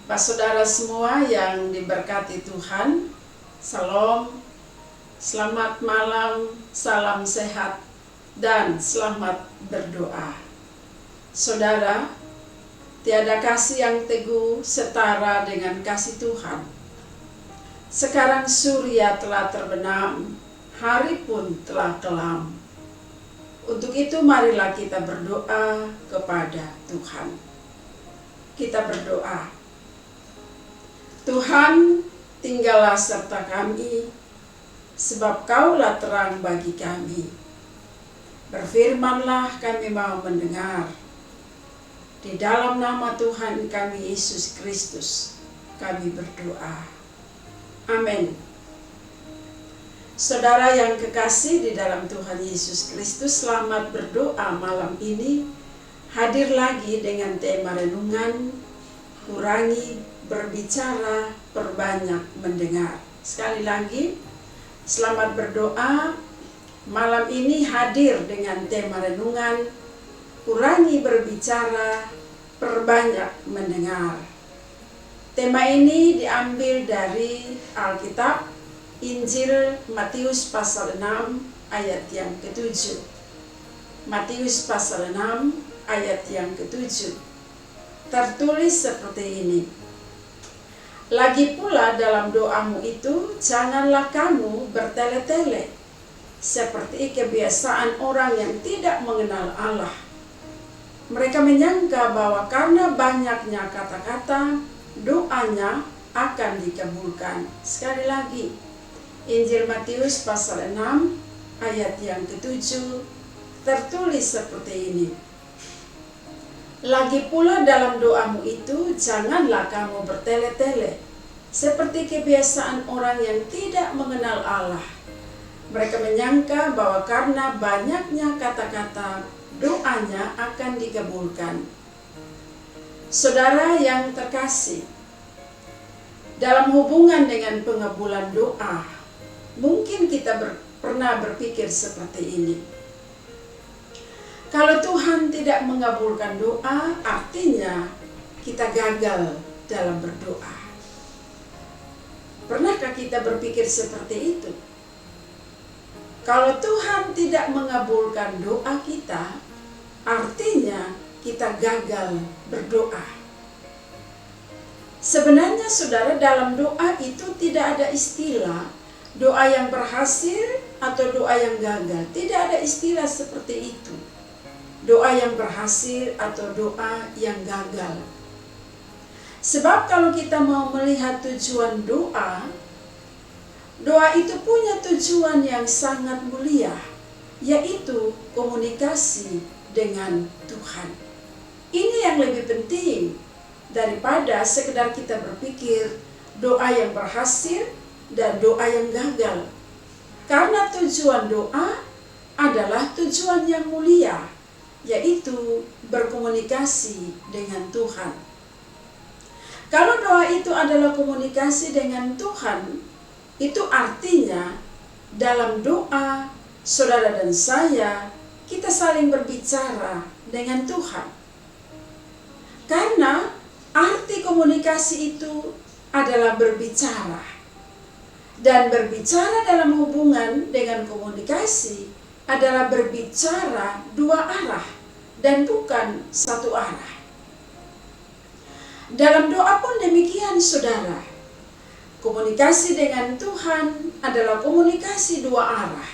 Bapak saudara semua yang diberkati Tuhan, Salam, selamat malam, salam sehat, dan selamat berdoa. Saudara, tiada kasih yang teguh setara dengan kasih Tuhan. Sekarang surya telah terbenam, hari pun telah kelam. Untuk itu marilah kita berdoa kepada Tuhan. Kita berdoa. Tuhan, tinggallah serta kami, sebab Kaulah terang bagi kami. Berfirmanlah, kami mau mendengar. Di dalam nama Tuhan kami Yesus Kristus, kami berdoa. Amin. Saudara yang kekasih di dalam Tuhan Yesus Kristus, selamat berdoa malam ini. Hadir lagi dengan tema renungan, kurangi berbicara, perbanyak mendengar. Sekali lagi, selamat berdoa. Malam ini hadir dengan tema renungan, kurangi berbicara, perbanyak mendengar. Tema ini diambil dari Alkitab, Injil Matius pasal 6 ayat yang ke-7. Matius pasal 6 ayat yang ke-7. Tertulis seperti ini. Lagi pula dalam doamu itu, janganlah kamu bertele-tele, seperti kebiasaan orang yang tidak mengenal Allah. Mereka menyangka bahwa karena banyaknya kata-kata, doanya akan dikabulkan. Sekali lagi, Injil Matius pasal 6 ayat yang ke-7 tertulis seperti ini. Lagi pula dalam doamu itu, janganlah kamu bertele-tele, seperti kebiasaan orang yang tidak mengenal Allah. Mereka menyangka bahwa karena banyaknya kata-kata, doanya akan dikabulkan. Saudara yang terkasih, dalam hubungan dengan pengabulan doa, mungkin kita pernah berpikir seperti ini. Kalau Tuhan tidak mengabulkan doa, artinya kita gagal dalam berdoa. Pernahkah kita berpikir seperti itu? Kalau Tuhan tidak mengabulkan doa kita, artinya kita gagal berdoa. Sebenarnya saudara, dalam doa itu tidak ada istilah doa yang berhasil atau doa yang gagal. Tidak ada istilah seperti itu. Doa yang berhasil atau doa yang gagal. Sebab kalau kita mau melihat tujuan doa, doa itu punya tujuan yang sangat mulia, yaitu komunikasi dengan Tuhan. Ini yang lebih penting daripada sekedar kita berpikir doa yang berhasil dan doa yang gagal. Karena tujuan doa adalah tujuan yang mulia, yaitu berkomunikasi dengan Tuhan. Kalau doa itu adalah komunikasi dengan Tuhan, itu artinya dalam doa saudara dan saya, kita saling berbicara dengan Tuhan. Karena arti komunikasi itu adalah berbicara. Dan berbicara dalam hubungan dengan komunikasi adalah berbicara dua arah dan bukan satu arah. Dalam doa pun demikian saudara. Komunikasi dengan Tuhan adalah komunikasi dua arah.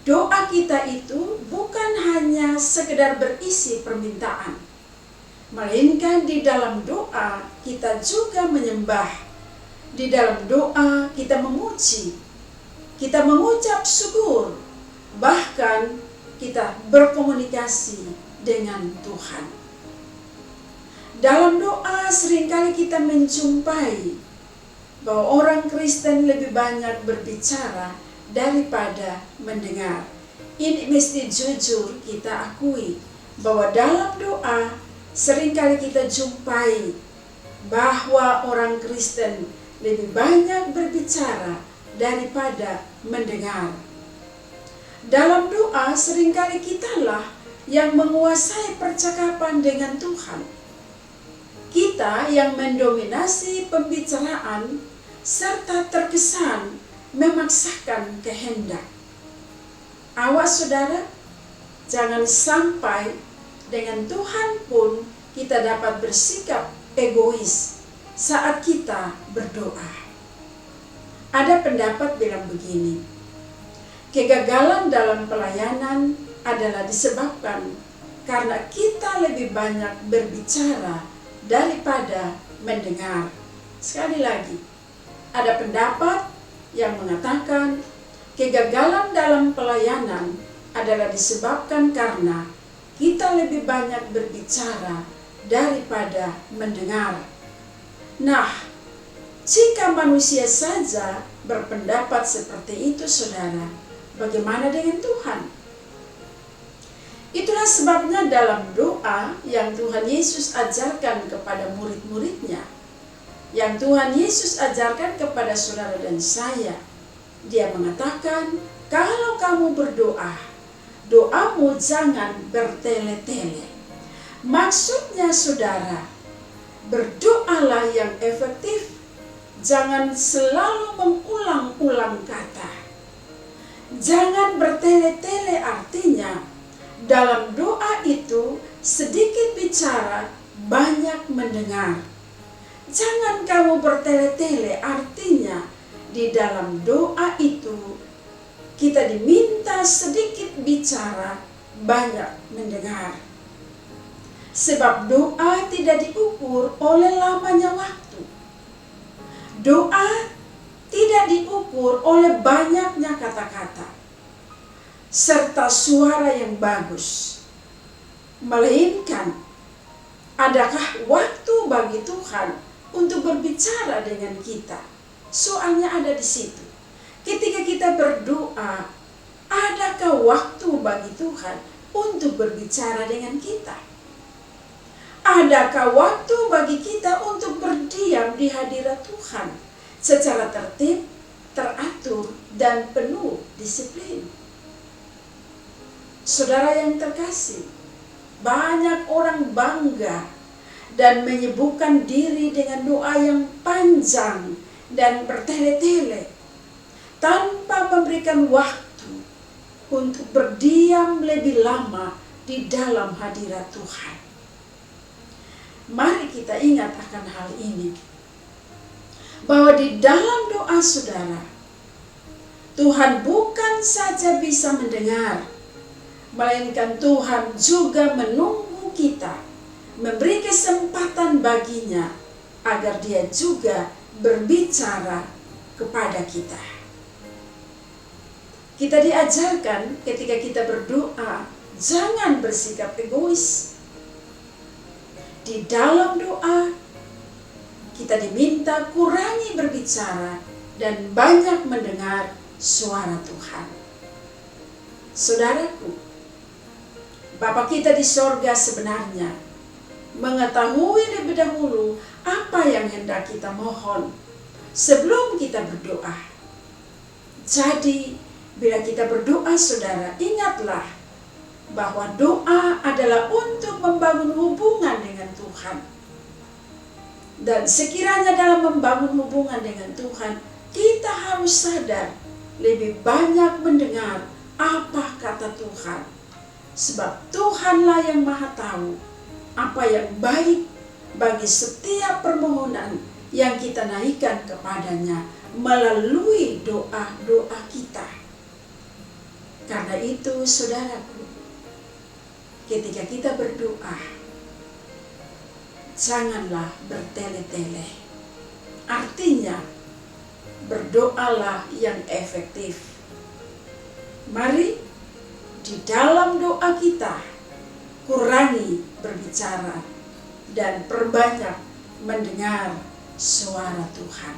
Doa kita itu bukan hanya sekedar berisi permintaan, melainkan di dalam doa kita juga menyembah. Di dalam doa kita memuji, kita mengucap syukur, bahkan kita berkomunikasi dengan Tuhan. Dalam doa seringkali kita menjumpai bahwa orang Kristen lebih banyak berbicara daripada mendengar. Ini mesti jujur kita akui bahwa dalam doa seringkali kita jumpai bahwa orang Kristen lebih banyak berbicara daripada mendengar. Dalam doa seringkali kitalah yang menguasai percakapan dengan Tuhan. Kita kita yang mendominasi pembicaraan serta terkesan memaksakan kehendak. Awas saudara, jangan sampai dengan Tuhan pun kita dapat bersikap egois saat kita berdoa. Ada pendapat bilang begini, kegagalan dalam pelayanan adalah disebabkan karena kita lebih banyak berbicara daripada mendengar. Sekali lagi, ada pendapat yang mengatakan kegagalan dalam pelayanan adalah disebabkan karena kita lebih banyak berbicara daripada mendengar. Nah, jika manusia saja berpendapat seperti itu, saudara, bagaimana dengan Tuhan? Itulah sebabnya dalam doa yang Tuhan Yesus ajarkan kepada murid-muridnya, yang Tuhan Yesus ajarkan kepada saudara dan saya, Dia mengatakan, kalau kamu berdoa, doamu jangan bertele-tele. Maksudnya saudara, berdoalah yang efektif. Jangan selalu mengulang-ulang kata. Jangan bertele-tele, artinya dalam doa itu sedikit bicara, banyak mendengar. Jangan kamu bertele-tele, artinya di dalam doa itu kita diminta sedikit bicara, banyak mendengar. Sebab doa tidak diukur oleh lamanya waktu. Doa tidak diukur oleh banyaknya kata-kata serta suara yang bagus, melainkan adakah waktu bagi Tuhan untuk berbicara dengan kita. Soalnya ada di situ. Ketika kita berdoa, adakah waktu bagi Tuhan untuk berbicara dengan kita? Adakah waktu bagi kita untuk berdiam di hadirat Tuhan secara tertib, teratur, dan penuh disiplin? Saudara yang terkasih, banyak orang bangga dan menyibukkan diri dengan doa yang panjang dan bertele-tele tanpa memberikan waktu untuk berdiam lebih lama di dalam hadirat Tuhan. Mari kita ingat akan hal ini, bahwa di dalam doa saudara, Tuhan bukan saja bisa mendengar, melainkan Tuhan juga menunggu kita, memberi kesempatan baginya agar Dia juga berbicara kepada kita. Kita diajarkan ketika kita berdoa, jangan bersikap egois. Di dalam doa, kita diminta kurangi berbicara dan banyak mendengar suara Tuhan. Saudaraku, Bapa kita di sorga sebenarnya mengetahui lebih dahulu apa yang hendak kita mohon sebelum kita berdoa. Jadi, bila kita berdoa, saudara, ingatlah bahwa doa adalah untuk membangun hubungan dengan Tuhan. Dan sekiranya dalam membangun hubungan dengan Tuhan, kita harus sadar lebih banyak mendengar apa kata Tuhan. Sebab Tuhanlah yang Maha Tahu apa yang baik bagi setiap permohonan yang kita naikkan kepadanya melalui doa-doa kita. Karena itu, saudaraku, ketika kita berdoa, janganlah bertele-tele. Artinya, berdoalah yang efektif. Mari di dalam doa kita kurangi berbicara dan perbanyak mendengar suara Tuhan.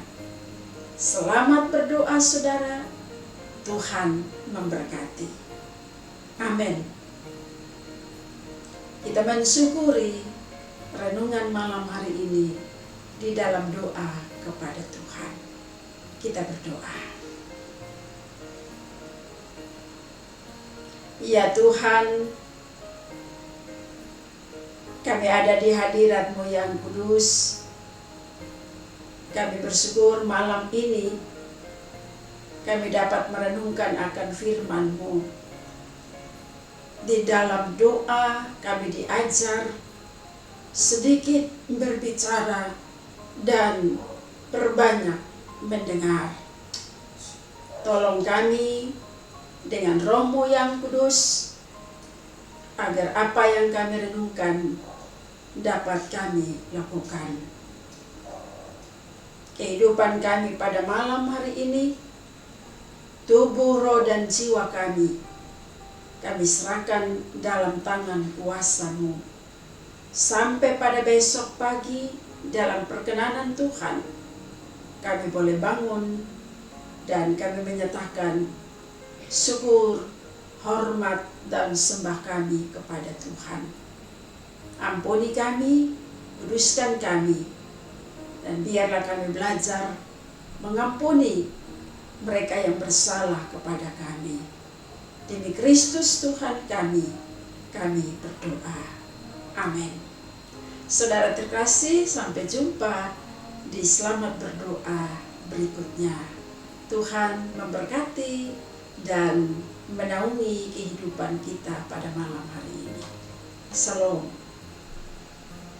Selamat berdoa, saudara. Tuhan memberkati. Amin. Kita mensyukuri renungan malam hari ini di dalam doa kepada Tuhan. Kita berdoa. Ya Tuhan, Kami ada di hadirat-Mu yang kudus. Kami bersyukur malam ini kami dapat merenungkan akan firman-Mu. Di dalam doa kami diajar sedikit berbicara dan perbanyak mendengar. Tolong kami dengan Roh-Mu yang kudus, agar apa yang kami renungkan dapat kami lakukan. Kehidupan kami pada malam hari ini, tubuh, roh, dan jiwa kami serahkan dalam tangan kuasa-Mu. Sampai pada besok pagi dalam perkenanan Tuhan, kami boleh bangun dan kami menyatakan syukur, hormat, dan sembah kami kepada Tuhan. Ampuni kami, kuduskan kami, dan biarlah kami belajar mengampuni mereka yang bersalah kepada kami. Demi Kristus Tuhan kami berdoa. Amin. Saudara terkasih, sampai jumpa di Selamat Berdoa berikutnya. Tuhan memberkati dan menaungi kehidupan kita pada malam hari ini. Shalom.